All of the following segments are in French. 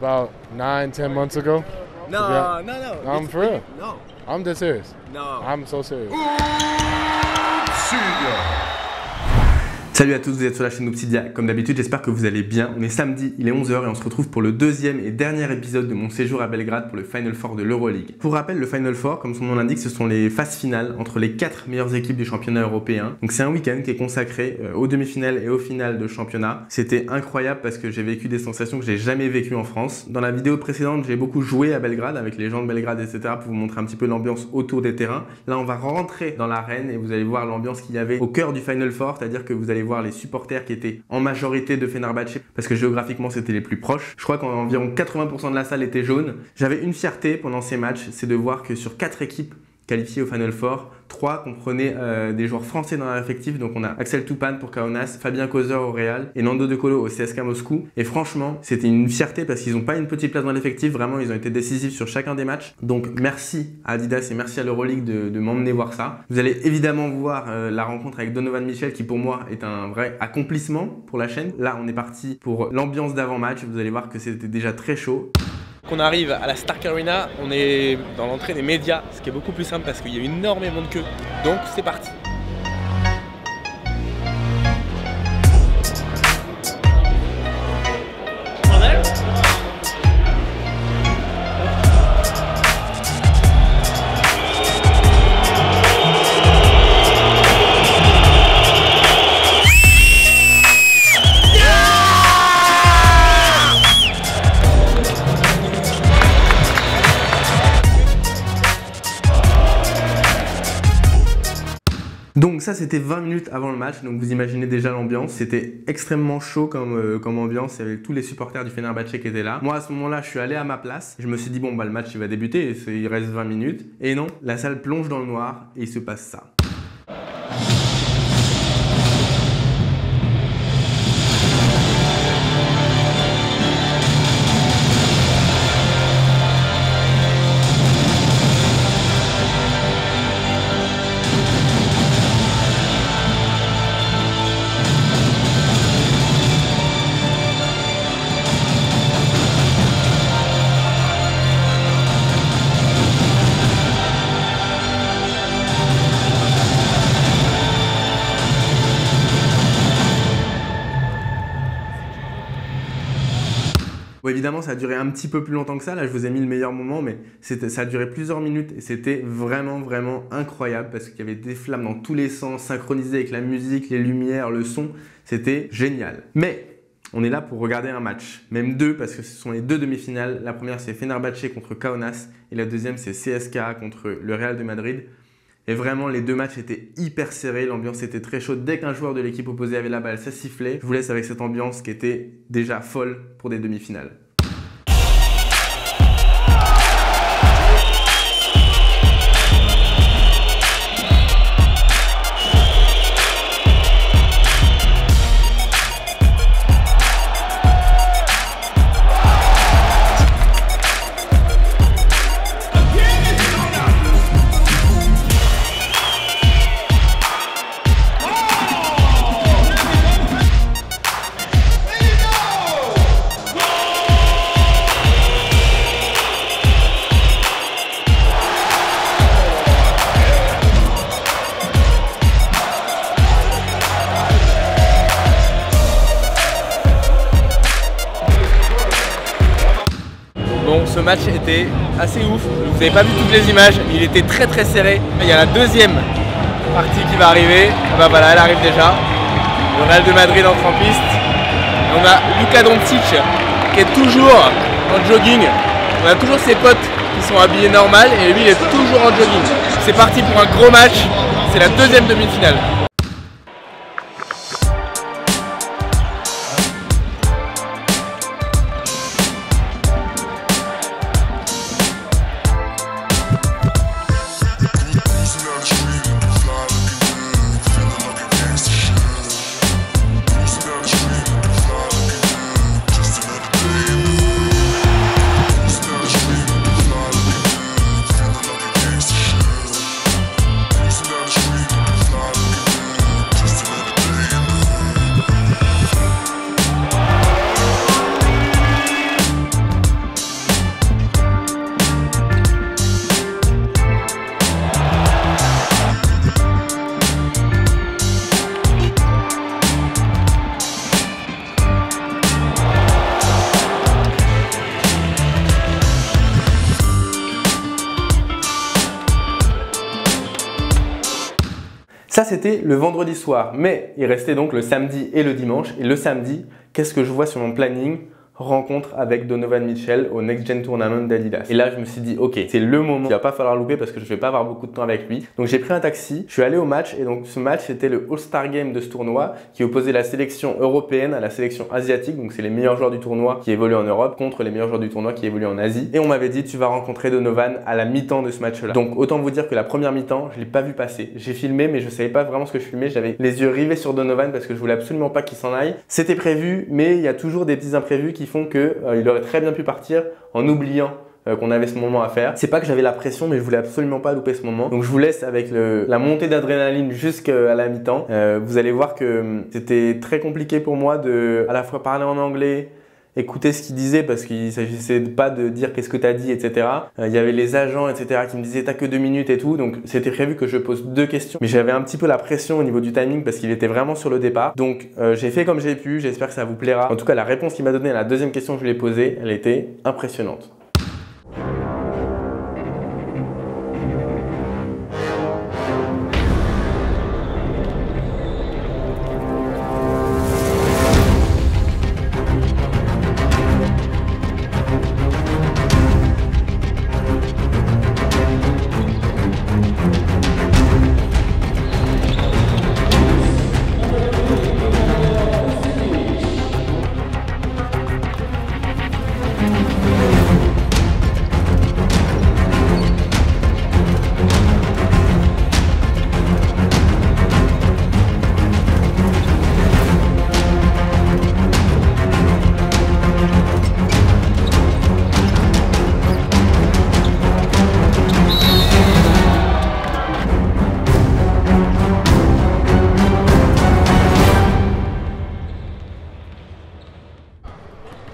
about 9-10 months ago. No. I'm for real. No. I'm dead serious. No. I'm so serious. Salut à tous, vous êtes sur la chaîne Obsidia. Comme d'habitude, j'espère que vous allez bien. On est samedi, il est 11h et on se retrouve pour le deuxième et dernier épisode de mon séjour à Belgrade pour le Final Four de l'Euroleague. Pour rappel, le Final Four, comme son nom l'indique, ce sont les phases finales entre les 4 meilleures équipes du championnat européen. Donc c'est un week-end qui est consacré aux demi-finales et aux finales de championnat. C'était incroyable parce que j'ai vécu des sensations que j'ai jamais vécues en France. Dans la vidéo précédente, j'ai beaucoup joué à Belgrade avec les gens de Belgrade, etc. pour vous montrer un petit peu l'ambiance autour des terrains. Là, on va rentrer dans l'arène et vous allez voir l'ambiance qu'il y avait au cœur du Final Four, c'est-à-dire que vous allez voir les supporters qui étaient en majorité de Fenerbahçe parce que géographiquement c'était les plus proches. Je crois qu'environ 80% de la salle était jaune. J'avais une fierté pendant ces matchs, c'est de voir que sur 4 équipes qualifiées au Final Four, 3 comprenaient des joueurs français dans leur effectif. Donc on a Axel Toupane pour Kaunas, Fabien Kozer au Real et Nando De Colo au CSKA Moscou. Et franchement, c'était une fierté parce qu'ils n'ont pas une petite place dans l'effectif. Vraiment, ils ont été décisifs sur chacun des matchs. Donc merci à Adidas et merci à l'Euroleague de m'emmener voir ça. Vous allez évidemment voir la rencontre avec Donovan Mitchell qui pour moi est un vrai accomplissement pour la chaîne. Là, on est parti pour l'ambiance d'avant-match. Vous allez voir que c'était déjà très chaud. Qu'on arrive à la Stark Arena, on est dans l'entrée des médias, ce qui est beaucoup plus simple parce qu'il y a énormément de queue. Donc c'est parti. Donc ça c'était 20 minutes avant le match, donc vous imaginez déjà l'ambiance. C'était extrêmement chaud comme ambiance, il y avait tous les supporters du Fenerbahçe qui étaient là. Moi à ce moment-là je suis allé à ma place, je me suis dit bon bah le match il va débuter, il reste 20 minutes. Et non, la salle plonge dans le noir et il se passe ça. Bon, évidemment, ça a duré un petit peu plus longtemps que ça. Là, je vous ai mis le meilleur moment, mais ça a duré plusieurs minutes et c'était vraiment, vraiment incroyable parce qu'il y avait des flammes dans tous les sens, synchronisées avec la musique, les lumières, le son. C'était génial. Mais on est là pour regarder un match, même deux, parce que ce sont les deux demi-finales. La première, c'est Fenerbahçe contre Kaunas et la deuxième, c'est CSKA contre le Real de Madrid. Et vraiment, les deux matchs étaient hyper serrés, l'ambiance était très chaude. Dès qu'un joueur de l'équipe opposée avait la balle, ça sifflait. Je vous laisse avec cette ambiance qui était déjà folle pour des demi-finales. Bon, ce match était assez ouf. Vous n'avez pas vu toutes les images, mais il était très très serré. Il y a la deuxième partie qui va arriver. Et bah voilà, elle arrive déjà. Le Real de Madrid entre en piste. Et on a Luka Doncic qui est toujours en jogging. On a toujours ses potes qui sont habillés normal et lui il est toujours en jogging. C'est parti pour un gros match. C'est la deuxième demi-finale. Ça, c'était le vendredi soir, mais il restait donc le samedi et le dimanche. Et le samedi, qu'est-ce que je vois sur mon planning? Rencontre avec Donovan Mitchell au Next Gen Tournament d'Adidas. Et là, je me suis dit, ok, c'est le moment. Il va pas falloir louper parce que je vais pas avoir beaucoup de temps avec lui. Donc, j'ai pris un taxi, je suis allé au match et donc ce match, c'était le All-Star Game de ce tournoi qui opposait la sélection européenne à la sélection asiatique. Donc, c'est les meilleurs joueurs du tournoi qui évoluent en Europe contre les meilleurs joueurs du tournoi qui évoluent en Asie. Et on m'avait dit, tu vas rencontrer Donovan à la mi-temps de ce match-là. Donc, autant vous dire que la première mi-temps, je l'ai pas vu passer. J'ai filmé, mais je savais pas vraiment ce que je filmais. J'avais les yeux rivés sur Donovan parce que je voulais absolument pas qu'il s'en aille. C'était prévu, mais il y a toujours des petits imprévus qui font que il aurait très bien pu partir en oubliant qu'on avait ce moment à faire. C'est pas que j'avais la pression, mais je voulais absolument pas louper ce moment. Donc je vous laisse avec la montée d'adrénaline jusqu'à la mi-temps. Vous allez voir que c'était très compliqué pour moi de à la fois parler en anglais, écouter ce qu'il disait parce qu'il s'agissait pas de dire qu'est-ce que tu as dit, etc. Il y avait les agents, etc. qui me disaient t'as que 2 minutes et tout. Donc c'était prévu que je pose 2 questions. Mais j'avais un petit peu la pression au niveau du timing parce qu'il était vraiment sur le départ. Donc j'ai fait comme j'ai pu. J'espère que ça vous plaira. En tout cas, la réponse qu'il m'a donnée à la deuxième question que je lui ai posée, elle était impressionnante.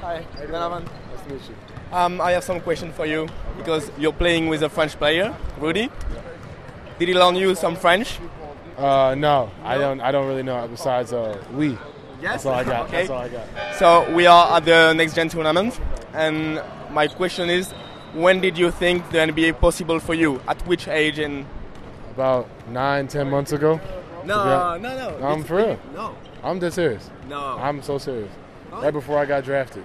Hi, Donovan. Nice to meet you. I have some question for you because you're playing with a French player, Rudy. Did he learn you some French? No, I don't really know. Besides, oui. Yes. That's all I got. Okay. That's all I got. So we are at the Next Gen Tournament, and my question is, when did you think the NBA possible for you? At which age? And About 9-10 months ago. no. I'm for real. No. I'm dead serious. No. I'm so serious. Oh. Right before I got drafted.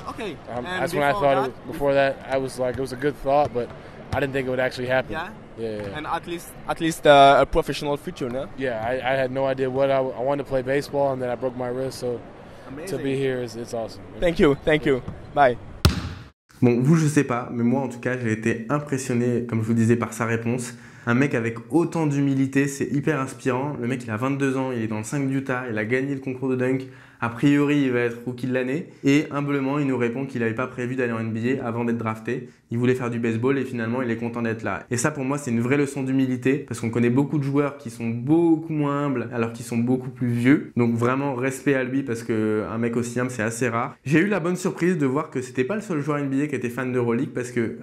Okay. That's when I thought. Before that, I was like, it was a good thought, but I didn't think it would actually happen. Yeah. Yeah. And at least a professional future, no? Yeah, I had no idea what I wanted to play baseball, and then I broke my wrist. So Amazing. to be here it's awesome. Thank you. Bye. Bon, vous, je sais pas, mais moi, en tout cas, j'ai été impressionné, comme je vous disais, par sa réponse. Un mec avec autant d'humilité, c'est hyper inspirant. Le mec, il a 22 ans, il est dans le 5 d'Utah, il a gagné le concours de dunk. A priori, il va être rookie de l'année. Et humblement, il nous répond qu'il n'avait pas prévu d'aller en NBA avant d'être drafté. Il voulait faire du baseball et finalement, il est content d'être là. Et ça, pour moi, c'est une vraie leçon d'humilité parce qu'on connaît beaucoup de joueurs qui sont beaucoup moins humbles alors qu'ils sont beaucoup plus vieux. Donc vraiment, respect à lui parce qu'un mec aussi humble, c'est assez rare. J'ai eu la bonne surprise de voir que c'était pas le seul joueur NBA qui était fan d'Euroleague parce que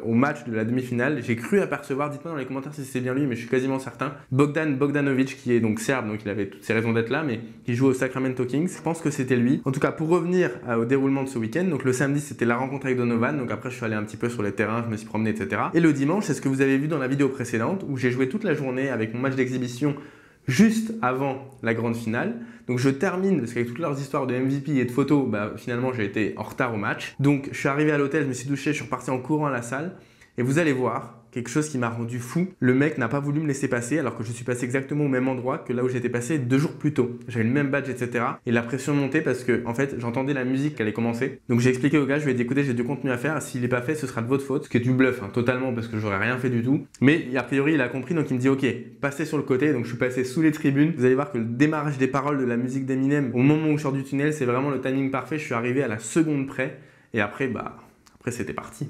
au match de la demi-finale, j'ai cru apercevoir, dites-moi dans les commentaires si c'est bien lui, mais je suis quasiment certain, Bogdan Bogdanovic qui est donc serbe, donc il avait toutes ses raisons d'être là, mais qui joue au Sacramento Kings. Je pense que c'était lui. En tout cas, pour revenir au déroulement de ce week-end, donc le samedi, c'était la rencontre avec Donovan. Donc après, je suis allé un petit peu sur les terrains, je me suis promené, etc. Et le dimanche, c'est ce que vous avez vu dans la vidéo précédente où j'ai joué toute la journée avec mon match d'exhibition juste avant la grande finale. Donc je termine, parce qu'avec toutes leurs histoires de MVP et de photos, finalement j'ai été en retard au match. Donc je suis arrivé à l'hôtel, je me suis douché, je suis reparti en courant à la salle. Et vous allez voir quelque chose qui m'a rendu fou. Le mec n'a pas voulu me laisser passer alors que je suis passé exactement au même endroit que là où j'étais passé 2 jours plus tôt. J'avais le même badge, etc. Et la pression montait parce que en fait j'entendais la musique qui allait commencer. Donc j'ai expliqué au gars, je lui ai dit écoutez, j'ai du contenu à faire, s'il n'est pas fait ce sera de votre faute. Ce qui est du bluff, totalement, parce que j'aurais rien fait du tout. Mais a priori il a compris, donc il me dit ok, passez sur le côté. Donc je suis passé sous les tribunes. Vous allez voir que le démarrage des paroles de la musique d'Eminem au moment où je sors du tunnel, c'est vraiment le timing parfait. Je suis arrivé à la seconde près et après c'était parti.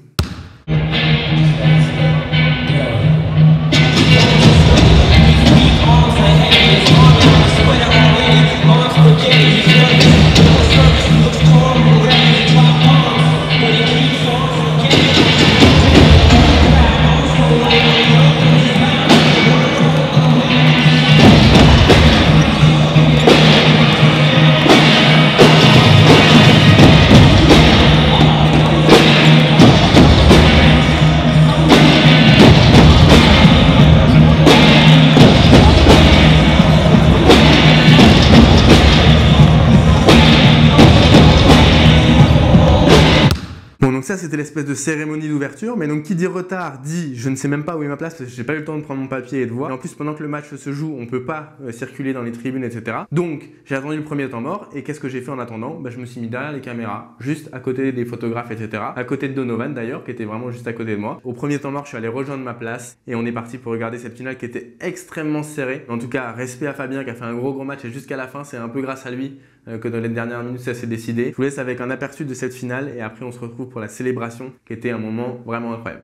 Bon, donc ça c'était l'espèce de cérémonie d'ouverture, mais donc qui dit retard dit je ne sais même pas où est ma place parce que j'ai pas eu le temps de prendre mon papier et de voir. Et en plus pendant que le match se joue, on peut pas circuler dans les tribunes, etc. Donc j'ai attendu le premier temps mort et qu'est-ce que j'ai fait en attendant? Je me suis mis derrière les caméras, juste à côté des photographes, etc. À côté de Donovan d'ailleurs, qui était vraiment juste à côté de moi. Au premier temps mort, je suis allé rejoindre ma place et on est parti pour regarder cette finale qui était extrêmement serrée. En tout cas, respect à Fabien qui a fait un gros match et jusqu'à la fin, c'est un peu grâce à lui que dans les dernières minutes ça s'est décidé. Je vous laisse avec un aperçu de cette finale et après on se retrouve pour la célébration qui était un moment vraiment incroyable.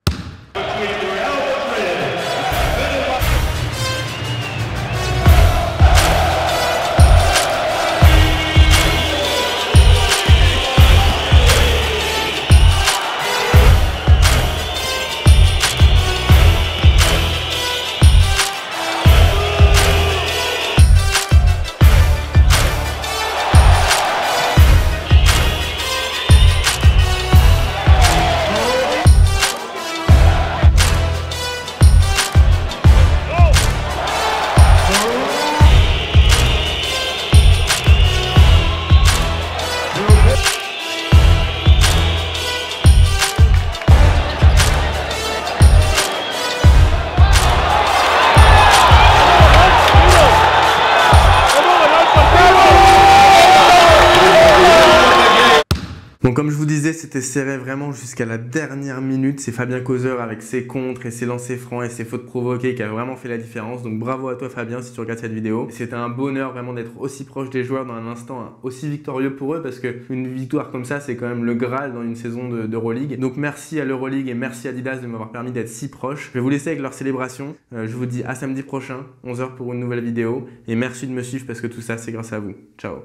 Donc comme je vous disais, c'était serré vraiment jusqu'à la dernière minute. C'est Fabien Causeur avec ses contres et ses lancers francs et ses fautes provoquées qui a vraiment fait la différence. Donc bravo à toi Fabien si tu regardes cette vidéo. C'était un bonheur vraiment d'être aussi proche des joueurs dans un instant aussi victorieux pour eux parce qu'une victoire comme ça, c'est quand même le Graal dans une saison d'Euroleague. Donc merci à l'Euroleague et merci à Adidas de m'avoir permis d'être si proche. Je vais vous laisser avec leur célébration. Je vous dis à samedi prochain, 11 h pour une nouvelle vidéo. Et merci de me suivre parce que tout ça, c'est grâce à vous. Ciao.